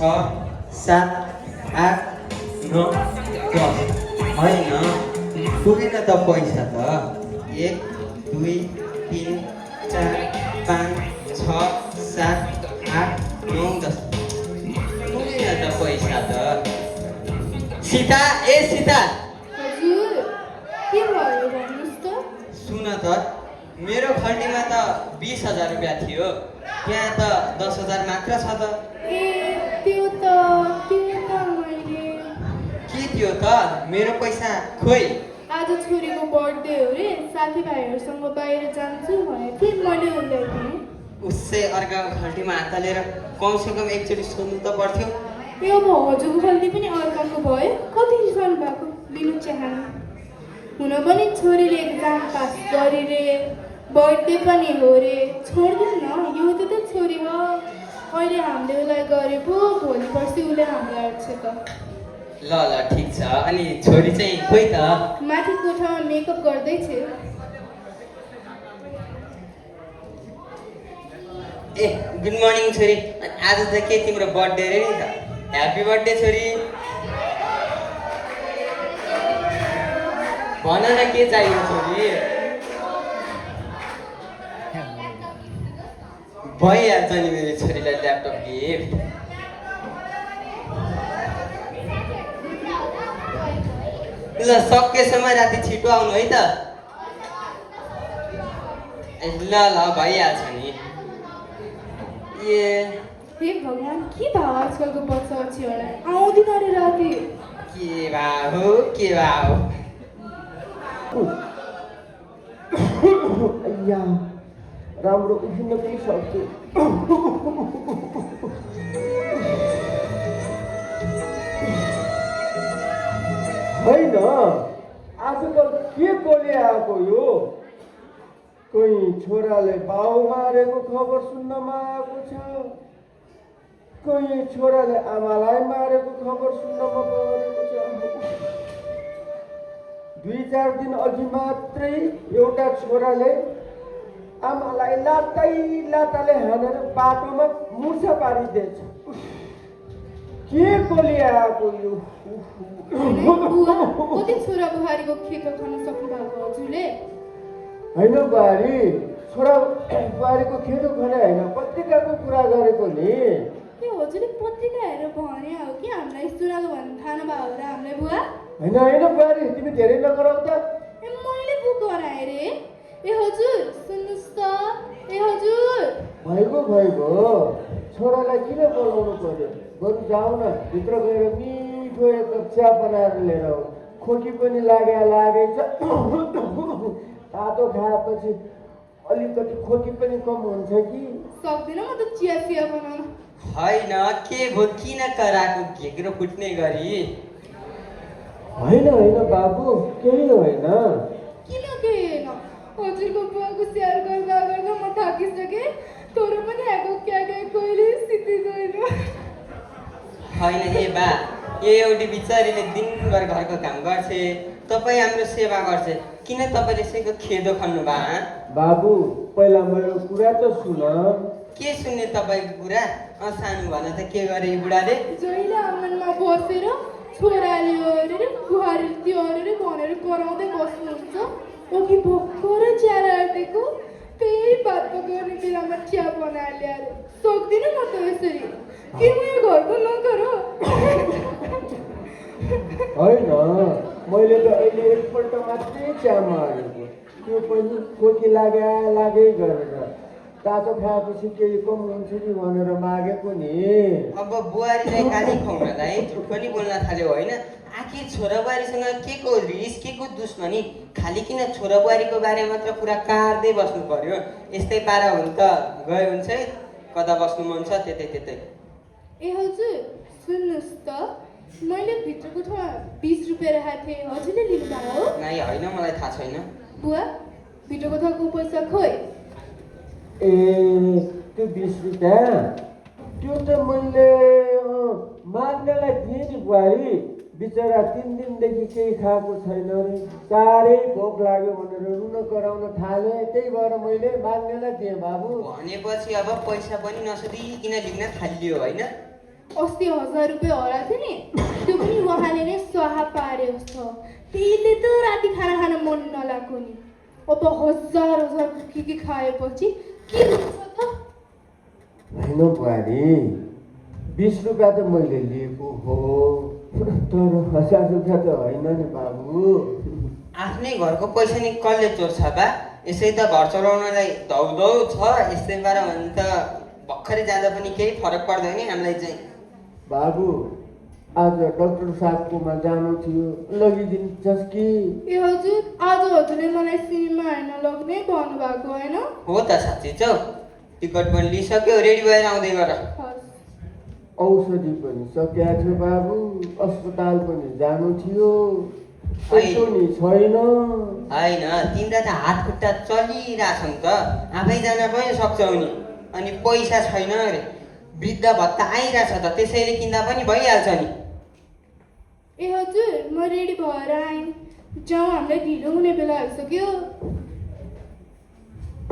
7 8 9 10 होइन पुगेन त पैसा त 1 2 3 4 5 6 7 8 9 10 पुगेन त पैसा त सीता ए सीता हजुर के भयो भन्नुहोस् त सुन त मेरो खल्टीमा त 20,000 रुपियाँ थियो त्यहाँ त 10,000 मात्र छ त ए त्यो त मैले के थियो त मेरो पैसा खोइ आज छोरीको बर्थडे हो रे साथीभाइहरूसँग बाहिर जान्छु भनेको थिएँ मैले उसलाई दिएँ उसै अर्काको खल्टीमा हात हालेर कमसेकम एकचोटि सोध्नु त पर्थ्यो यो अब हजुरको खल्ती पनि अर्काको भयो कति रिसाउनु भएको लिनु चाहनु हुन पनि छोरीले एक्जाम पास गरी रे बर्थडे पनि हो रे छोड्दैन न यो त छोरी हो अहिले हामीले उसलाई गरे पो भोलि पर्सि उसले हामीलाई हेर्छ त ल ल ठिक छ अनि छोरी चाहिँ खोइ त माथि कोठामा मेकअप गर्दैछ ए गुड मर्निङ छोरी आज त के तिम्रो बर्थडे रे नि त ह्याप्पी बर्थडे छोरी भन न के चाहियो छोरी भइहाल्छ नि मेरो छोरीलाई ल्यापटप गिफ्ट ल सकेसम्म राति छिटो आउनु है त ल ल भइहाल्छ नि ए हे भगवान् के भयो आजकलको बच्चाहरूलाई आउँदैन अरे राति के भाउ के भाउ अय्या राम्रो उठ्न पनि सक्छु होइन आजकल के बोले आएको यो कोही छोराले बाउ मारेको खबर सुन्नमा आएको छ कोही छोराले आमालाई मारेको खबर सुन्नमा परेको छ 2-4 दिन अघि मात्रै एउटा छोराले आमालाई लाताले हानेर बाटोमा मुर्छा पारिदिएछ के बोली आएको यो कति छोरा बुहारीको खेत खान सक्नु भएको हजुरले होइन बुहारी छोरा बुहारीको खेत खाने होइन पत्रिकाको कुरा गरेको नि के हजुरले पत्रिका हेरेर भने हो कि हामीलाई सुनाएको भन्नु थाहा नभएको र हामीलाई बुवा होइन बुहारी तिमी धेरै नगराउ त ए मैले पो गराएँ रे ए हजुर सुन्नुहोस् त ए हजुर भइगयो छोरालाई किन बोलाउनु पर्यो बरु जाऊ न भित्र गएर मिठो एक कप चिया बनाएर लिएर आऊ खोकी पनि लागेछ तातो खाएपछि अलिकति खोकी पनि कम हुन्छ कि सक्दिनँ म त चिया बनाउन होइन के भो किन कराएको घेग्रो फुट्ने गरी होइन बाबु केही होइन किन के होइन हजुरको बुवाको स्याहार गर्दा गर्दा म थाकिसकेँ तर पनि आएको क्या कहिले सिद्धि गएन होइन ए बा यो एउटी बिचारीले दिनभर घरको काम गर्छ तपाईँ हाम्रो सेवा गर्छ किन तपाईँले यसैको खेदो खन्नु भा बाबु पहिला मेरो कुरा त सुन के सुन्ने तपाईँको कुरा सानो भन त के गरे यो बुढाले जहिले आँगनमा बसेर छोराले अरे बुहारीले त्यो अरे भनेर कराउँदै बस्नुहुन्छ अघि भर्खरै चिया आँटेको त्यही बात गर्ने बेलामा चिया बनाएर ल्याएर सक्दिनँ म त यसरी के म यो घरको नोकर हो होइन मैले त अहिले एकपल्ट मात्रै चियामा हालेको त्यो पनि खोकी लागै गरेर तातो खाएपछि केही कम हुन्छ कि भनेर मागेको नि अब बुहारीलाई गाली खुवाउनलाई झुट पनि बोल्न थाल्यो होइन आखिर छोरा बुहारीसँग के को रिस के को दुश्मनी खालि किन छोरा बुहारीको बारे मात्र कुरा काट्दै बस्नु पर्यो यस्तै पारा हुन् त गए हुन्छ है कता बस्नु मन छ त्यतै ए हजुर सुन्नुहोस् त मैले भित्रको ठाउँमा 20 रुपियाँ राखेको थिएँ हजुरले लिनुभयो हो नाइ होइन मलाई थाहा छैन बुवा भित्रको ठाउँको पैसा खोइ ए त्यो 20 रुपियाँ त्यो त मैले माग्नेलाई दिएँ नि बुहारी बिचरा 3 दिनदेखि केही खाएको छैन रे साह्रै भोक लाग्यो भनेर रुन कराउन थाले त्यही भएर मैले माग्नेलाई दिएँ बाबु भनेपछि अब पैसा पनि नसोधिकन लिन थालियो होइन अस्ति 1000 रुपियाँ होला थियो नि त्यो पनि उहाँले नै स्वाहा पारे जस्तो त्यसले त राति खाना खान मन नलाग्यो नि अब 1000 के खाएपछि के हुन्छ त होइन बुहारी 20 रुपियाँ त मैले लिएको हो तर 1000 रुपियाँ त होइन नि बाबु आफ्नै घरको पैसा नि कसले चोर्छ बा यसै त घर चलाउनलाई धौधौ छ यस्तैबाट भने त भर्खरै जाँदा पनि केही फरक पर्दैन नि हामीलाई चाहिँ बाबु आज डाक्टर साहबकोमा जानु थियो लगिदिन्छस् कि ए हजुर आज हजुरले मलाई सिनेमा हेर्न लग्ने भन्नुभएको होइन हो त साँच्चै छ टिकट पनि लिइसक्यो रेडी भएर आउँदै गर औषधि पनि सकिएको थियो बाबु अस्पताल पनि जानु थियो पैसा नि छैन होइन तिम्रो त हात खुट्टा चलिरहेछ नि त आफै जान पनि सक्छौ नि अनि पैसा छैन अरे वृद्ध भत्ता आइरहेछ त त्यसैले किन्दा पनि भइहाल्छ नि ए हजुर म रेडी भएर आएँ जाउँ हामीलाई ढिलो हुने बेला भइसक्यो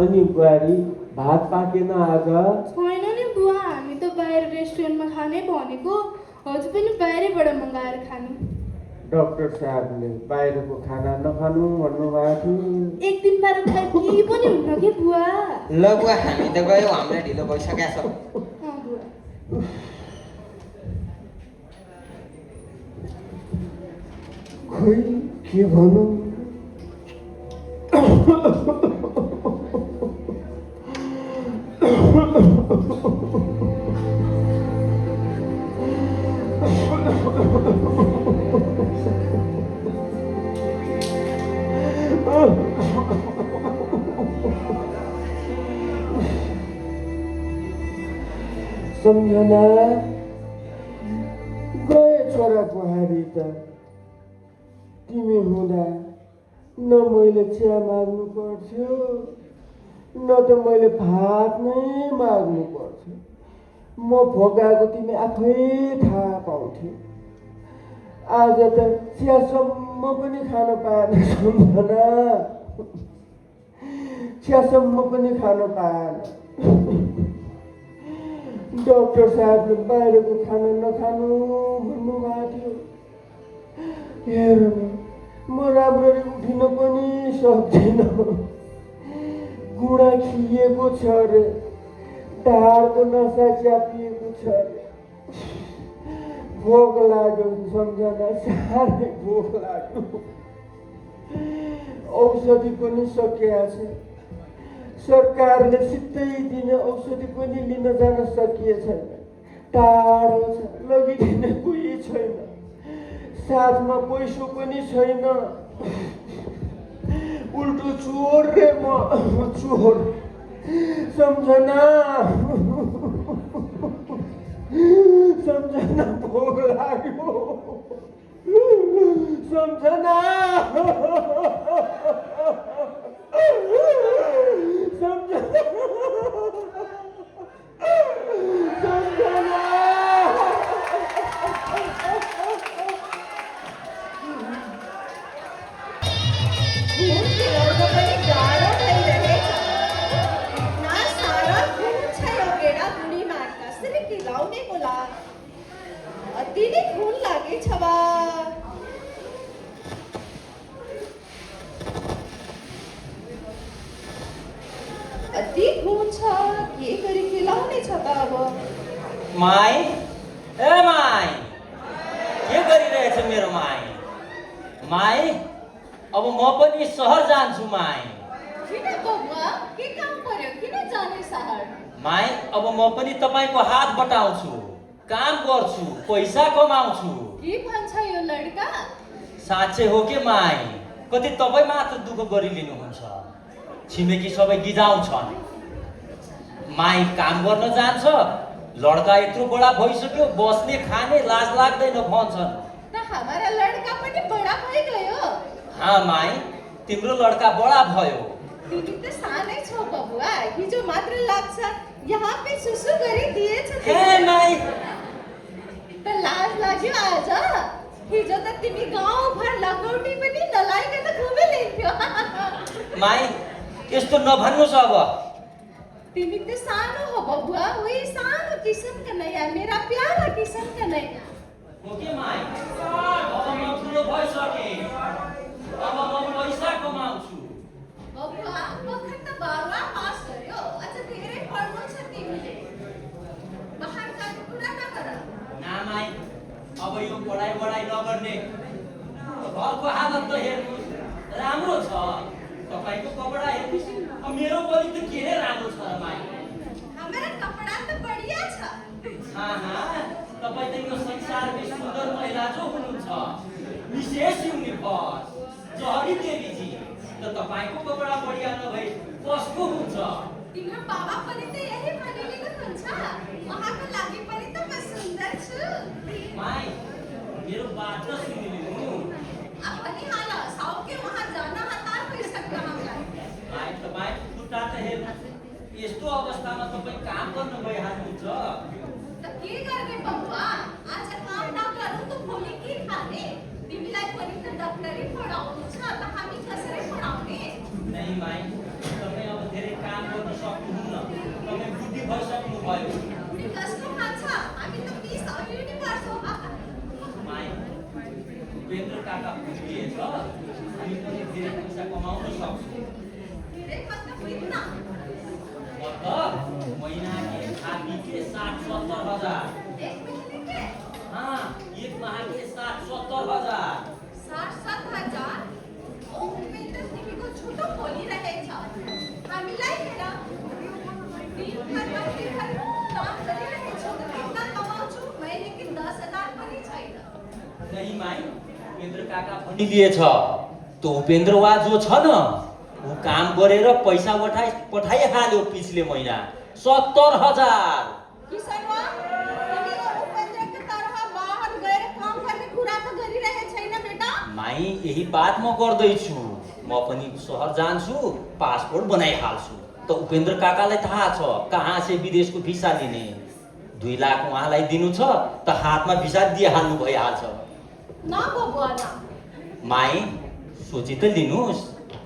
अनि बुहारी भात पाकेन आज छैन नि बुवा हामी त बाहिर रेस्टुरेन्टमा खाने भनेको हजुर पनि बाहिरैबाट मगाएर खानु डाक्टर साहबले बाहिरको खाना नखानु भन्नुभएको थियो एक दिन बाहिर खाए केही पनि हुन्न कि बुवा ल बुवा हामी त गयौँ हामीलाई ढिलो भइसकेको छ बुवा खोइ के भनौँ सम्झना गए छोरा बुहारी त तिमी हुँदा न मैले चिया माग्नु पर्थ्यो न त मैले भात नै माग्नु पर्थ्यो म भोकाएको तिमी आफै थाहा पाउँथ्यौ आज त चियासम्म पनि खान पाएन सम्झना चियासम्म पनि खान पाएन डाक्टर साहबले बाहिरको खाना नखानु भन्नुभएको थियो हेर म राम्ररी उठिन पनि सक्दिनँ गुडा खिएको छ अरे ढाडको नसा च्यापिएको छ अरे भोक लाग्यो सम्झना साह्रै भोक लाग्यो औषधि पनि सकिएको छ सरकारले सिधै दिने औषधि पनि लिन जान सकिएको छैन टाढो छ लगिदिने कोही छैन साथमा पैसो पनि छैन उल्टो चोर रे म चोर सम्झना सम्झना भोक लाग्यो सम्झना अति नै घुन लागेछ बा अति घुन छ के गरी खिलाउने छ त अब माई ए माई के गरिरहेछ मेरो माई माई अब म पनि सहर जान्छु माई किन बबुवा के काम पर्यो किन जाने सहर माई अब म पनि तपाईको हात बटाउँछु काम गर्छु पैसा कमाउँछु के भन्छ यो लड्का साँच्चै हो के माई कति तपाईँ मात्र दुःख गरिलिनुहुन्छ छिमेकी सबै गिजाउँछन् माई काम गर्न जान्छ लड्का यत्रो बडा भइसक्यो बस्ने खाने लाज लाग्दैन भन्छन् त हमारा लड्का पनि बडा भइ गयो हाँ माई तिम्रो लड्का बडा भयो तिमी त सानै छौ बबुवा हिजो मात्र लाग्छ यहाँ पे सुसु गरी दिएछ हे माई त लाज लाग्यो आज हिजो त तिमी गाउँभर लगौटी पनि नलाइकन घुमिलिन्थ्यो माई यस्तो नभन्नुहोस् अब तिमी त सानो हो बबुआ वही सानो किसिम का नया मेरा प्यारा किसिम हो के माई अब म ठुलो भइसकेँ अब म पैसा कमाउँछु बबुआ भर्खर त 12 पास गर्यो अझ धेरै पढ्नु छ तिमीले बाहिर जाने कुरा नगर ना माई अब यो पढाइ नगर्ने घरको हालत त हेर्नुहोस् राम्रो छ तपाईँको कपडा हेर्नुहोस् अब मेरो पनि त के रे राम्रो छ माई हमारा कपड़ा तो बढ़िया छ तपाईँ त यो संसारकै सुन्दर महिला जो हुनुहुन्छ विशेष युनिभर्स जहरी देवीजी त तपाईँको कपडा बढिया नभई कसको हुन्छ तिम्रो बाबा पनि त यही भनेको हुन्छ उहाँको लागि पनि त म सुन्दर छु माई मेरो बात त सुनिदिनु अब पनि हाल साउके वहाँ जान हतार भइसक्यो हामीलाई माई तपाईँ खुट्टा त हेर्नुहोस् यस्तो अवस्थामा तपाईँ काम गर्नु भइहाल्नुहुन्छ त के गर्ने बबुआ आज काम नगरौँ त भोलि के खाने तिमीलाई पनि त डाक्टरी पढाउनु छ त हामी कसरी पढाउने नै माई तपाईँ अब धेरै काम गर्न सक्नुहुन्न तपाईँ बुद्धि भइसक्नु भयो बुढी कस्तो खान्छ हामी त 20 अयुनी पर्छ माई उपेन्द्र काका बुझिएछ हामी पनि धेरै पैसा कमाउन सक्छौँ धेरै मतलब होइन मतलब महीना के खाती के 60-70 हजार एक महीने के हाँ एक माह के 60-70 हजार 60-70 हजार ओ उपेन्द्र तिमीको छोटो बोलिरहेछ हामीलाई हेर दिनभर काम गरिरहेछौ कितना कमाउँछु मैले कि 10,000 पनि छैन नहीं माई उपेन्द्र काका भनिदिएछ तो उपेन्द्र वा जो छ न ऊ काम गरेर पैसा पठाइहाल्यो पिछले महिना 70,000 किसनवा तिमी उपेन्द्रको तरह बाहर गएर काम गर्ने कुरा त गरिरहेछ छैन बेटा माई यही बात म गर्दैछु म पनि सहर जान्छु पासपोर्ट बनाइहाल्छु त उपेन्द्र काकालाई थाहा छ कहाँ से विदेशको भिसा लिने 2 लाख उहाँलाई दिनु छ त हातमा भिसा दिइहाल्नु भइहाल्छ न बबुआ न माई सोची त लिनुहोस्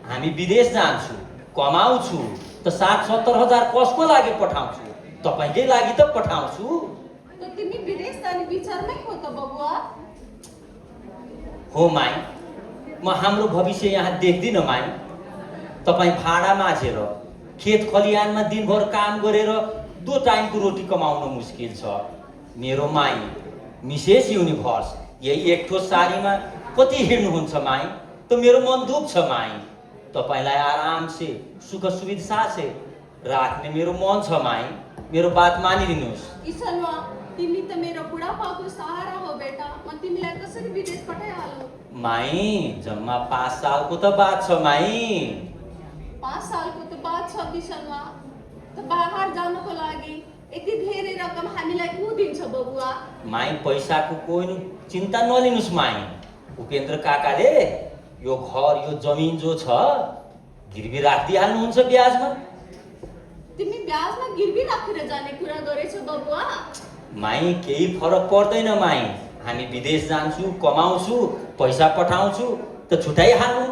हामी विदेश जान्छु कमाउँछु त 60-70 हजार कसको लागि पठाउँछु तपाईँकै लागि त पठाउँछु त तिमी विदेश जाने विचारमै हो त बबुआ हो माई म हाम्रो भविष्य यहाँ देख्दिनँ माई तपाईँ भाडा माझेर खेत खलिहानमा दिनभर काम गरेर 2 टाइमको रोटी कमाउन मुस्किल छ मेरो माई मिसेस युनिभर्स यही एक ठो सारीमा कति हिँड्नुहुन्छ माई त मेरो मन दुख्छ माई तपाईलाई आराम से सुख सुविधा से राख्ने मेरो मन छ माई मेरो बात मानिदिनुहोस् किसनवा तिमी त मेरो बुढापाको सहारा हो बेटा म तिमीलाई कसरी विदेश पठाइहालौँ माई जम्मा 5 सालको त बात छ माई 5 सालको त बात छ किसनवा त बाहर जानको लागि यति धेरै रकम हामीलाई को दिन्छ बबुआ माई पैसाको कोही चिन्ता नलिनुहोस् माई उपेन्द्र काकाले यो घर यो जमिन जो छ गिरवी राखिदिइहाल्नुहुन्छ ब्याजमा तिमी ब्याजमा गिरवी राखेर जाने कुरा गरेछौ बबुआ माई केही फरक पर्दैन माई हामी विदेश जान्छु कमाउँछु पैसा पठाउँछु त छुटाइहाल्नु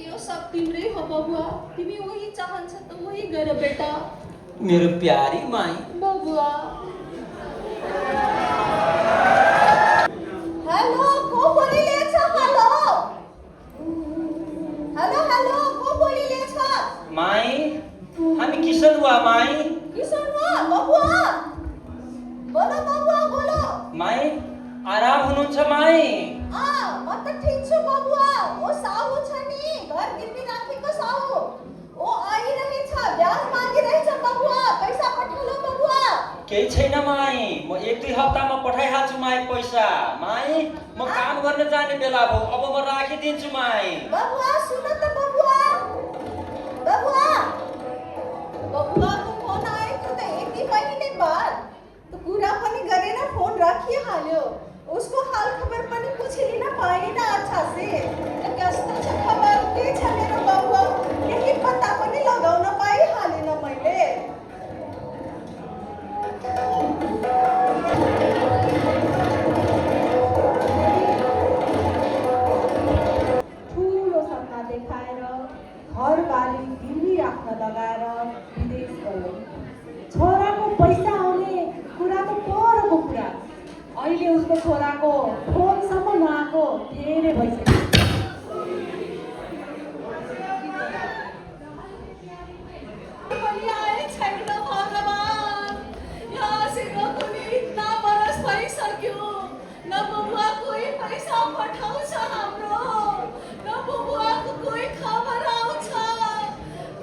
यो सब तिम्रै हो बबुआ तिमी वही चाहन्छ त वही गर बेटा मेरो प्यारी माई बबुआ हेलो को बोलिरहेछ हेलो हेलो हेलो को बोलिरहेछ माई हामी किसन वा माई किसनवा बबुआ बोलो बबुआ बोलो माई आराम हुनुहुन्छ माई म त ठीक छु बबुआ ओ साहु छ नि घर गिरवी राखेको साहु ओ आइरहेछ ब्याज मागिरहेछ बबुआ पैसा पठाउनु बबुआ केही छैन माई म 1-2 हप्तामा पठाइहाल्छु माई पैसा माई म काम गर्न जाने बेला भयो अब म राखिदिन्छु माई बबुआ सुन त बबुआ बबुआ बबुआको फोन आएको त 1 महीने बाद त कुरा पनि गरेन फोन राखिहाल्यो उसको हाल खबर पनि पुछिन पाएन अच्छा से कस्तो छ खबर के छ मेरो बबुआ केही पत्ता पनि लगाउन पाइहालेन मैले ठुलो सपना देखाएर भनिले उसको छोराको फोनसम्म नआएको धेरै भइसक्यो। पनि आए छैन भगवान्, यहाँसँग पनि इतना बरस भइसक्यो, न बबुवा कोही पैसा पठाउँछ हाम्रो, न बबुवाको कोही खबर आउँछ।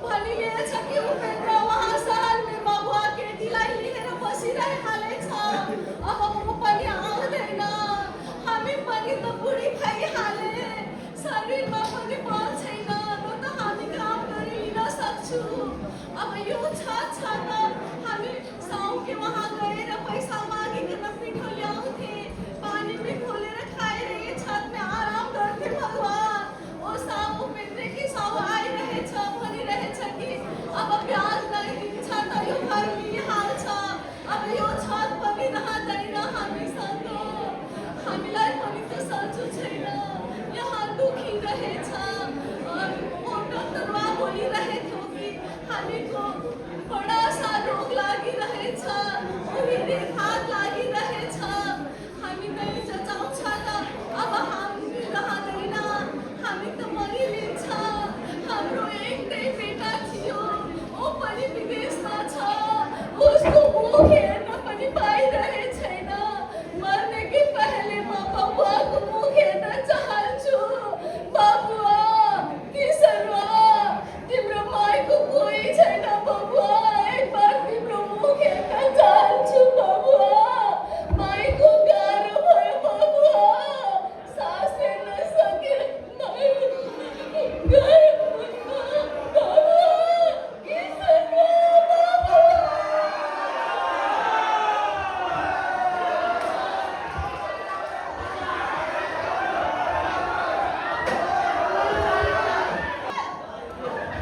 भनिलिएछ कि उपेन्द्र वहाँ शहरले बबुवा केटीलाई लिएर बसिरहहालेछ। अब ऊ पनि आउँदैन, हामी पनि त बुढी भइहाले, शरीरमा पनि बल छैन, न त हामी काम गरी लिन सक्छु। अब यो छ त हामी साउके वहाँ गएर पैसा मागिकन पिठो ल्याउँथे, पानी में खोलेर खाएर यही छतमा आराम गर्थे। भगवान्, ओ साउ उपेन्द्र कि साउ आइरहेछ, भनिरहेछ कि अब ब्याज नै दिन्छ त यो घर लिइहाल्छ। अब यो छत पनि रहँदैन हामीसँग, हामीलाई पनि त सन्चो छैन, यहाँ दुखिरहेछ। डक्टरमा बोलिरहेको कि हामीको बडा सा रोग लागिरहेछ, घात लागिरहेछ। हामी नै जचाउँछ त अब हामी रहँदैन, हामी त मरिलिन्छ। हाम्रो एउटै बेटा थियो, ऊ पनि विदेशमा छ, उसको मुख हेर्न पनि पाइरहेको छैन। मर्ने कि पहिले म बबुवाको मुख हेर्न चाहन्छु। बबुवा, किशोरवा, तिम्रो माईको कोही छैन बबुवा, एक बार तिम्रो मुख हेर्न चाहन्छु बबुवा। माईको गाह्रो भयो बबुवा, सास फेर्न सकेन, माई गयो बबुवा, किशोरवा,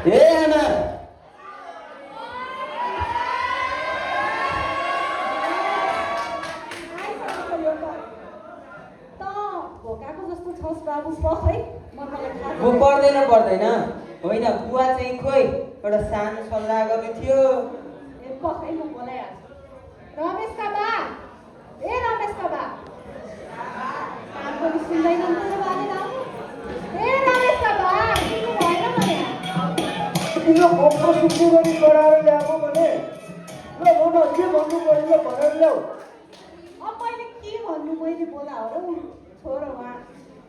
ए आमा, भोकाको जस्तो छस् बाबु, पख है, म तँलाई खाजा म पर्दैन होइन, बुवा चाहिँ खोइ एउटा सानो सल्लाह गर्नु थियो। ए पख है, म बोलाइहाल्छु। रमेशका बा, ए रमेशका बा, काम पनि सुन्दैनन् तेरो बाले राम। ए रमेशका बा, सुन्नु भएन भने तिम्रो खोक्रो सुक्नु गरी गराएर ल्याएको भने ल भन के भन्नु पर्यो ल भनेर ल्याऊ। अब मैले के भन्नु, मैले बोला हो र छोरो उहाँ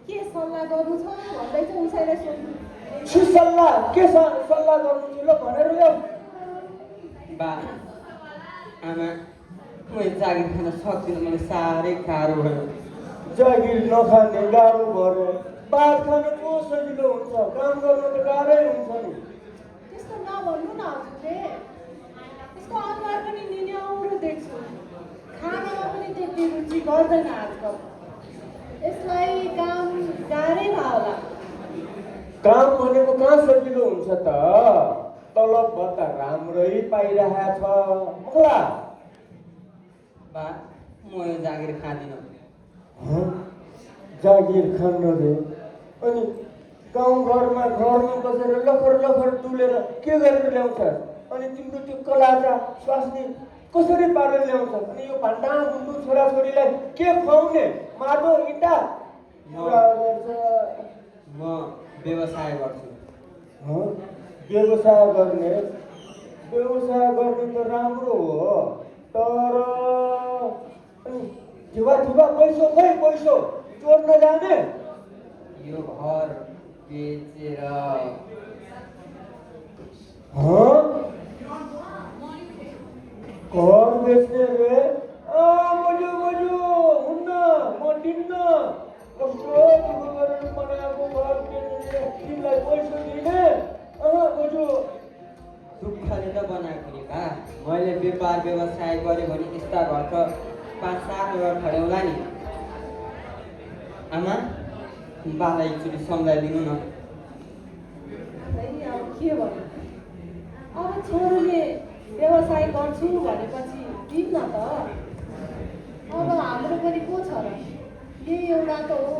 के सल्लाह गर्नु छ भन्दैछ, उसैलाई सोध्नु। सल्लाह के सल्लाह गर्नु थियो ल भनेर ल्याऊ। बा आमा, म जागिर खान सक्दिनँ, मलाई साह्रै गाह्रो भयो। जागिर नखाने गाह्रो भयो, बात खानु पो सजिलो हुन्छ, काम गर्नु त गाह्रै हुन्छ नि। त्यस्तो नभन्नु न हजुरले, यसको अनुहार पनि निन्याउरो देख्छु, खानामा पनि त्यति रुचि गर्दैन आजकल। यसलाई काम गाह्रै भयो होला। काम भनेको कहाँ सजिलो हुन्छ त, तलब भत्ता राम्रै पाइरहेछ मलाई। बा म यो जागिर खाँदिनँ। जागिर खान्न रे, अनि गाउँघरमा घरमा बसेर लखर लखर तुलेर के गरेर ल्याउँछ? अनि तिम्रो त्यो कलाचा स्वास्नी कसरी पारेर ल्याउँछ? अनि यो भान्डा गुन्डु छोराछोरीलाई के खुवाउने? माटो इँटा कुरा गर्छ। म व्यवसाय गर्छु। व्यवसाय गर्ने त राम्रो हो, तर अनि ठिवा पैसो खै पैसो चोर्न जाने? यो घर बेचेर। घर बेच्ने रे? मजु हुन्न, म दिन्न। कस्तो दुःख गरेर बनाएको घर बेच्ने, तिमीलाई पैसा दिने? मजु दुःखले त बनाएको नि बा। मैले व्यापार व्यवसाय गरेँ भने यस्ता घर त 5-7 वटा खड्याउँला नि। आमा, बालाई एकचोटि सम्झाइदिनु न। खै अब के भन्नु, अब छोरोले व्यवसाय गर्छु भनेपछि दिन्न त। अब हाम्रो पनि को छ र, यही एउटा त हो।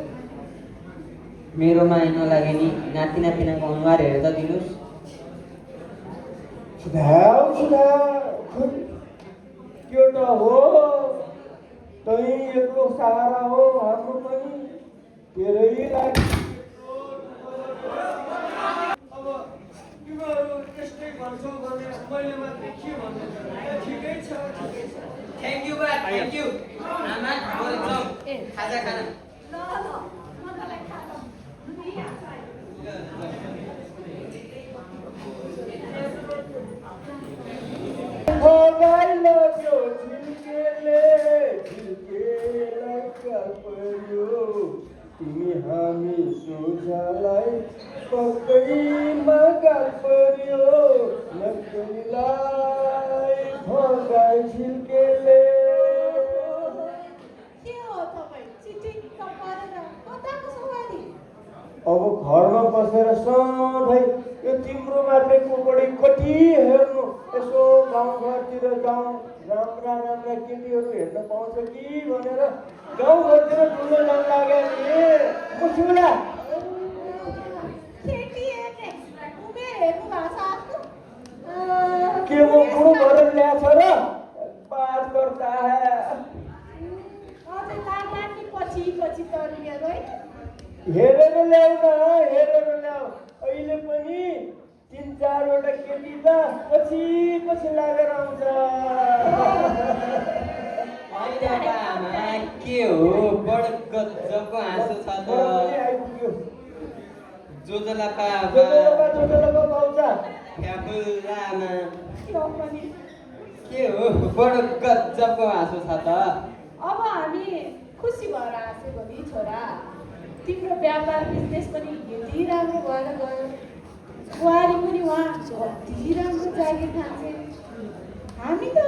मेरो माया नलागे नि नाति नातिनाको अनुहार हेरेर त दिनुहोस्। सुधार त्यो त हो, तै यत्रो सहारा हो हाम्रो पनि तेरै लागि। अब तिमीहरू त्यस्तै भन्छौ भने मैले मात्रै के भन्नु, ठिकै छ ठिकै छ। थ्याङ्क यू बा, थ्याङ्क यू। आमा म जाउँ खाजा खान। भगाइ लग्यो झिल्केले झिल्केलाई पर्यो, तिमी हामी सोझालाई पक्कैमा गाल पर्यो, नक्कलीलाई भगाइ झिल्केले। के हो तपाईँ चिटिक्क परेर कताको सवारी? अब घरमा बसेर सधैँ यो तिम्रो मात्रै कुपडी कति हेर्नु, यसो गाउँघरतिर जाउँ, राम्रा राम्रा केटीहरू हेर्न पाउँछ कि भनेर गाउँघरतिर डुल्न जान लाग्यो नि मुसुला। केटी हेर्ने उमेर हेर्नु भएको छ आफ्नो? के म बुढो गरेर ल्याएको छ र बात गर्दा है। अझै लाग्ला नि पछि पछि तरुएर होइन? हेरेर ल्याउ न, हेरेर ल्याउ। अहिले पनि 3-4वटा केटी त पछि पछि लागेर आउँछ। होइन बा आमा, के हो बडो गजबको हाँसो छ त। आइपुग्यो जोजोलापा जोजोलापा पाउँछ। फ्याफुल्ला आमा, त्यो पनि के हो बडो गजबको हाँसो छ त। अब हामी खुसी भएर हाँस्यो भने छोरा तिम्रो व्यापार बिजनेस पनि यति राम्रो भएर गयो, बुहारी पनि उहाँ कति राम्रो जागिर खान्छे। हामी त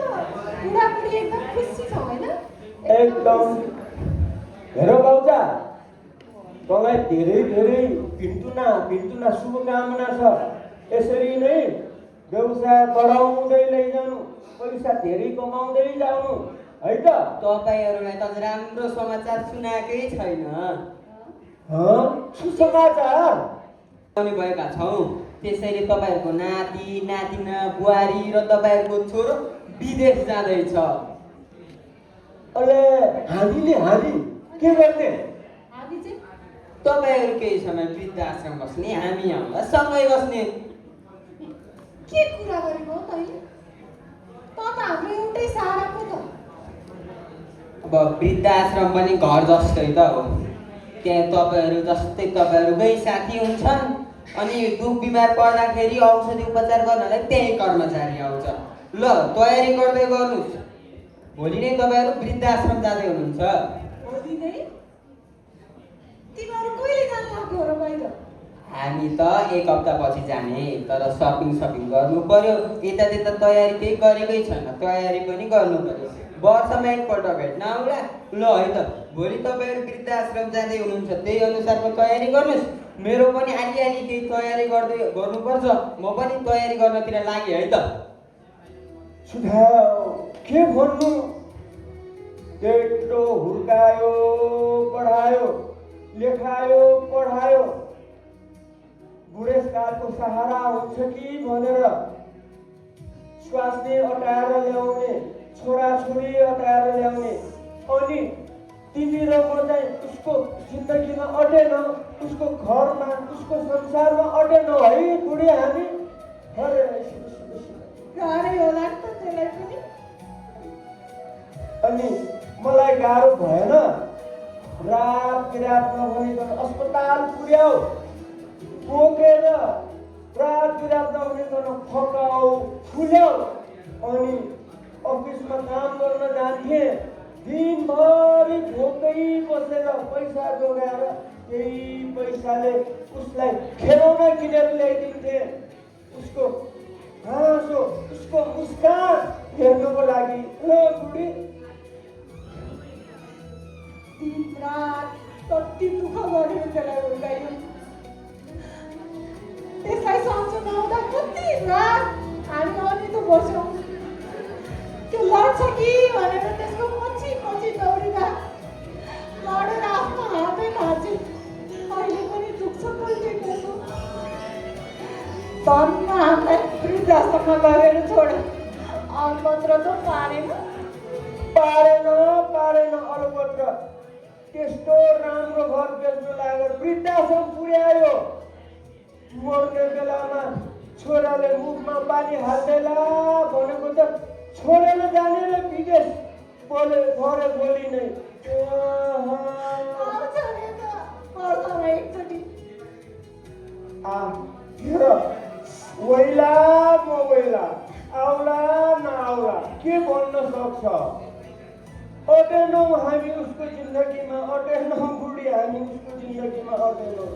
बुढाबुढी एकदम खुसी छौँ होइन? एकदम। हेर बाउजा, तँलाई धेरै धेरै भिन्टुना शुभकामना छ। यसरी नै व्यवसाय बढाउँदै लैजानु, पैसा धेरै कमाउँदै जानु है त। तपाईँहरूलाई त राम्रो समाचार सुनाएकै छैन। सुसमाचार पनि भएका छौँ, त्यसैले तपाईँहरूको नाति नातिना बुहारी र तपाईँहरूको छोरो विदेश जाँदैछ। अहिले हामी के गर्ने? हामी चाहिँ तपाईँहरू केही समय वृद्धाश्रम बस्ने, हामी आउँदा सँगै बस्ने। के कुरा गरेको हो तैँले? त हाम्रो एउटै सारा पो त। अब वृद्धाश्रम पनि घर जस्तै त हो, त्यहाँ तपाईँहरू जस्तै तपाईँहरूकै साथी हुन्छन्, अनि दुख बिमार पर्दाखेरि औषधि उपचार गर्नलाई त्यही कर्मचारी आउँछ। ल तयारी गर्दै गर्नुहोस्, भोलि नै तपाईँहरू वृद्धाश्रम जाँदै हुनुहुन्छ। भोलि नै? तिमीहरू कहिले जानु लाग्यो र बाहिर? हामी त 1 हप्तापछि जाने, तर सपिङ गर्नु पर्यो। यता त्यता तयारी केही गरेकै छैन, तयारी पनि गर्नु पर्यो। वर्षमा एकपल्ट भेट्न आउला। ल है त, भोलि तपाईँहरू वृद्धाश्रम जाँदै हुनुहुन्छ, त्यही अनुसारको तयारी गर्नुहोस्। मेरो पनि आलिआलि केही तयारी गर्नुपर्छ, म पनि तयारी गर्नतिर लागेँ है त। सुझाव के भन्नु? केटो हुर्कायो पढायो, लेखायो पढायो, बुढेसकालको सहारा हुन्छ कि भनेर स्वास्नी अटाएर ल्याउने, छोराछोरी अटाएर ल्याउने, अनि तिमी र म चाहिँ उसको जिन्दगीमा अटेन, उसको घरमा उसको संसारमा अटेन है बुढी हामी। अरे गाह्रै होला नि त त्यसलाई पनि। अनि मलाई गाह्रो भएन, रात बिरात नभनिकन अस्पताल पुर्याऊ, बोकेर रात बिरात नभनिकन फकाऊ फुल्याऊ। अनि अफिसमा काम गर्न जान्थे, दिनभरि भोकै बसेर पैसा जोगाएर त्यही पैसाले उसलाई खेलौना किनेर ल्याइदिन्थे। उसको हाँसो, उसको मुस्कान हेर्नुको लागि। ल बुढी, दिन रात कति दुःख गरेर त्यसलाई हुर्कायो। त्यसलाई सम्झनु आउँदा कति रात हामी अनि त बस्यौँ। त्यो लड्छ कि भनेर त्यसको पछि दौडिँदा लडेर आफ्नो हातै भाँच्यो। अहिले पनि दुख्छ पोल्टिएको। धन्न हामीलाई वृद्धाश्रममा लगेर छोड्यो। अलपत्र त पारेन। पारेन अलपत्र मात्र त्यस्तो राम्रो घर बेच्न लागेर वृद्धाश्रम पुर्यायो। मर्ने बेलामा छोराले मुखमा पानी हाल्दैला भनेको त छोडेर जाने र विदेश बोले भरे बोली नै। हेर वैला मोबाइला आउला नआउला के भन्न सक्छ? अटेनौँ हामी उसको जिन्दगीमा, अटेनौँ बुढी हामी उसको जिन्दगीमा, अटेनौँ।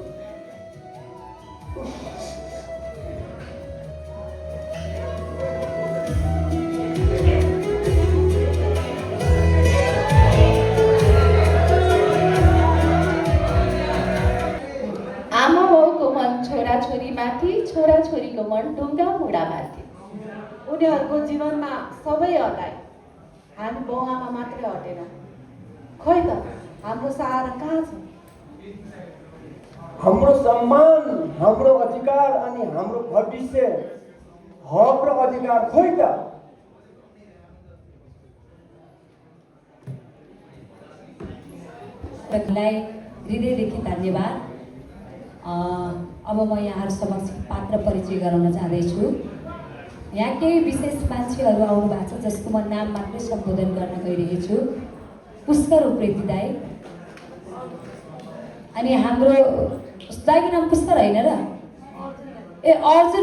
आमा बाउको मन छोराछोरीमाथि, छोराछोरीको मन ढुङ्गा मुढामाथि। उनीहरूको जीवनमा सबै अटाए, हामी बाउ आमा मात्रै हटेन। खोइ त हाम्रो सहारा कहाँ छ? हाम्रो सम्मान, हाम्रो अधिकार अनि हाम्रो भविष्य, हक र अधिकार खोइ त? तपाईँलाई हृदयदेखि धन्यवाद। अब म यहाँहरू समक्ष पात्र परिचय गराउन जाँदैछु। यहाँ केही विशेष मान्छेहरू आउनु भएको छ जसको म नाम मात्रै सम्बोधन गर्न गइरहेछु। पुष्कर उप्रेती दाई, अनि हाम्रो दाईको नाम पुष्कर होइन र? ए अर्जुन